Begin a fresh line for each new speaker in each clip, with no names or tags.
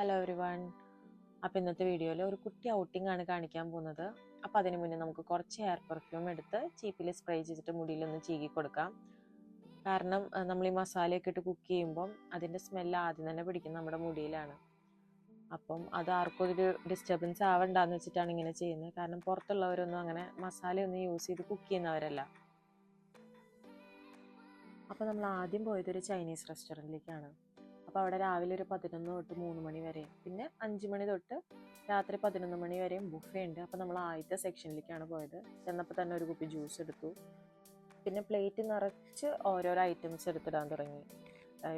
Hello everyone. അപ്പോൾ ഇന്നത്തെ വീഡിയോയിൽ ഒരു കുട്ടി ഔട്ടിംഗ് ആണ് കാണിക്കാൻ പോകുന്നത്. അപ്പോൾ അതിന് മുന്നേ നമുക്ക് കുറച്ച് ഹെയർ പെർഫ്യൂം എടുത്ത് ചീപ്പിൽ സ്പ്രേ ചെയ്തിട്ട് മുടിയിലൊന്ന് ചീകി കൊടുക്കാം. കാരണം നമ്മൾ ഈ മസാലയൊക്കെ ഇട്ട് കുക്ക് ചെയ്യുമ്പം അതിൻ്റെ സ്മെല്ല് ആദ്യം തന്നെ പിടിക്കുന്നത് നമ്മുടെ മുടിയിലാണ്. അപ്പം അത് ആർക്കും ഒരു ഡിസ്റ്റർബൻസ് ആവണ്ടെന്ന് വെച്ചിട്ടാണ് ഇങ്ങനെ ചെയ്യുന്നത്. കാരണം പുറത്തുള്ളവരൊന്നും അങ്ങനെ മസാലയൊന്നും യൂസ് ചെയ്ത് കുക്ക് ചെയ്യുന്നവരല്ല. അപ്പോൾ നമ്മൾ ആദ്യം പോയത് ഒരു ചൈനീസ് റെസ്റ്റോറൻറ്റിലേക്കാണ്. അപ്പോൾ അവിടെ രാവിലെ ഒരു 11 തൊട്ട് 3 മണി വരെയും പിന്നെ 5 മണി തൊട്ട് രാത്രി 11 മണി വരെയും ബുഫേ ഉണ്ട്. അപ്പോൾ നമ്മൾ ആദ്യത്തെ സെക്ഷനിലേക്കാണ് പോയത്. ചെന്നപ്പോൾ തന്നെ ഒരു കുപ്പി ജ്യൂസ് എടുത്തു. പിന്നെ പ്ലേറ്റ് നിറച്ച് ഓരോരോ ഐറ്റംസ് എടുത്തിടാൻ തുടങ്ങി.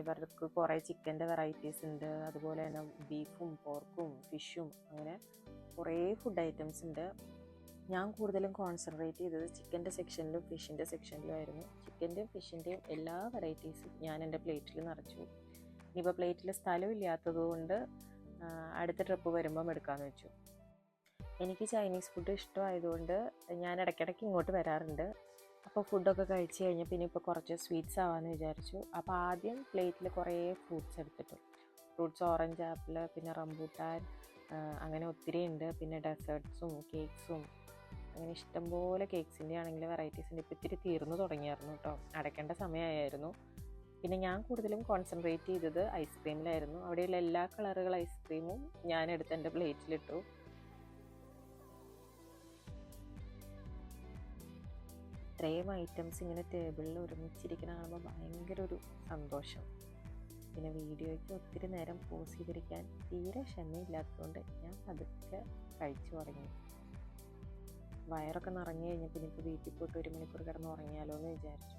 ഇവർക്ക് കുറേ ചിക്കൻ്റെ വെറൈറ്റീസ് ഉണ്ട്, അതുപോലെ തന്നെ ബീഫും പോർക്കും ഫിഷും, അങ്ങനെ കുറേ ഫുഡ് ഐറ്റംസ് ഉണ്ട്. ഞാൻ കൂടുതലും കോൺസെൻട്രേറ്റ് ചെയ്തത് ചിക്കൻ്റെ സെക്ഷനിലും ഫിഷിൻ്റെ സെക്ഷനിലും ആയിരുന്നു. ചിക്കൻ്റെയും ഫിഷിൻ്റെയും എല്ലാ വെറൈറ്റീസും ഞാൻ എൻ്റെ പ്ലേറ്റിൽ നിറച്ചു. ഇനിയിപ്പോൾ പ്ലേറ്റിൽ സ്ഥലമില്ലാത്തത് കൊണ്ട് അടുത്ത ട്രിപ്പ് വരുമ്പം എടുക്കാമെന്ന് വെച്ചു. എനിക്ക് ചൈനീസ് ഫുഡ് ഇഷ്ടമായതുകൊണ്ട് ഞാൻ ഇടയ്ക്കിടയ്ക്ക് ഇങ്ങോട്ട് വരാറുണ്ട്. അപ്പോൾ ഫുഡൊക്കെ കഴിച്ച് കഴിഞ്ഞ് പിന്നെ ഇപ്പോൾ കുറച്ച് സ്വീറ്റ്സ് ആവാമെന്ന് വിചാരിച്ചു. അപ്പോൾ ആദ്യം പ്ലേറ്റിൽ കുറേ ഫ്രൂട്ട്സ് എടുത്തിട്ടു. ഫ്രൂട്ട്സ് ഓറഞ്ച് ആപ്പിൾ, പിന്നെ റംബൂട്ടാൻ, അങ്ങനെ ഒത്തിരി ഉണ്ട്. പിന്നെ ഡെസേർട്ട്സും കേക്ക്സും, അങ്ങനെ ഇഷ്ടംപോലെ കേക്ക്സിൻ്റെ ആണെങ്കിൽ വെറൈറ്റീസിൻ്റെ ഇപ്പോൾ ഇത്തിരി തീർന്നു തുടങ്ങിയായിരുന്നു കേട്ടോ. അടയ്ക്കേണ്ട സമയമായിരുന്നു. പിന്നെ ഞാൻ കൂടുതലും കോൺസെൻട്രേറ്റ് ചെയ്തത് ഐസ്ക്രീമിലായിരുന്നു. അവിടെയുള്ള എല്ലാ കളറുകൾ ഐസ്ക്രീമും ഞാൻ എടുത്ത് എൻ്റെ പ്ലേറ്റിലിട്ടു. ഇത്രയും ഐറ്റംസ് ഇങ്ങനെ ടേബിളിൽ ഒരുമിച്ചിരിക്കുന്ന കാണുമ്പോൾ ഭയങ്കര ഒരു സന്തോഷം. പിന്നെ വീഡിയോയ്ക്ക് ഒത്തിരി നേരം പോസ് ചെയ്തിരിക്കാൻ തീരെ ക്ഷമയില്ലാത്തതുകൊണ്ട് ഞാൻ പതുക്കെ കഴിച്ചു തുടങ്ങി. വയറൊക്കെ നിറഞ്ഞു കഴിഞ്ഞപ്പോൾ ഇനിയിപ്പോൾ വീട്ടിൽ പോയിട്ട് 1 മണിക്കൂർ കിടന്ന് ഉറങ്ങിയാലോ എന്ന് വിചാരിച്ചു.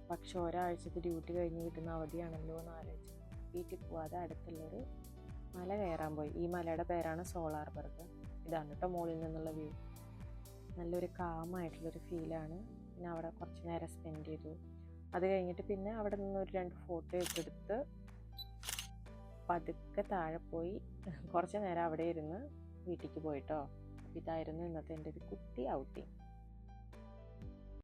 പക്ഷെ ഒരാഴ്ചത്തെ ഡ്യൂട്ടി കഴിഞ്ഞ് കിട്ടുന്ന അവധിയാണല്ലോ എന്ന് ആലോചിച്ചു വീട്ടിൽ പോവാതെ അടുത്തുള്ളൊരു മല കയറാൻ പോയി. ഈ മലയുടെ പേരാണ് സോളാർബർഗ്. ഇതാണ് കേട്ടോ മുകളിൽ നിന്നുള്ള വ്യൂ. നല്ലൊരു കാമായിട്ടുള്ളൊരു ഫീലാണ്. പിന്നെ അവിടെ കുറച്ച് നേരം സ്പെൻഡ് ചെയ്തു. അത് കഴിഞ്ഞിട്ട് പിന്നെ അവിടെ നിന്ന് ഒരു 2 ഫോട്ടോയൊക്കെ എടുത്ത് പതുക്കെ താഴെ പോയി കുറച്ച് നേരം അവിടെ ഇരുന്ന് വീട്ടിലേക്ക് പോയിട്ടോ. ഇതായിരുന്നു ഇന്നത്തെ എൻ്റെ ഒരു കുട്ടി ഔട്ടിങ്.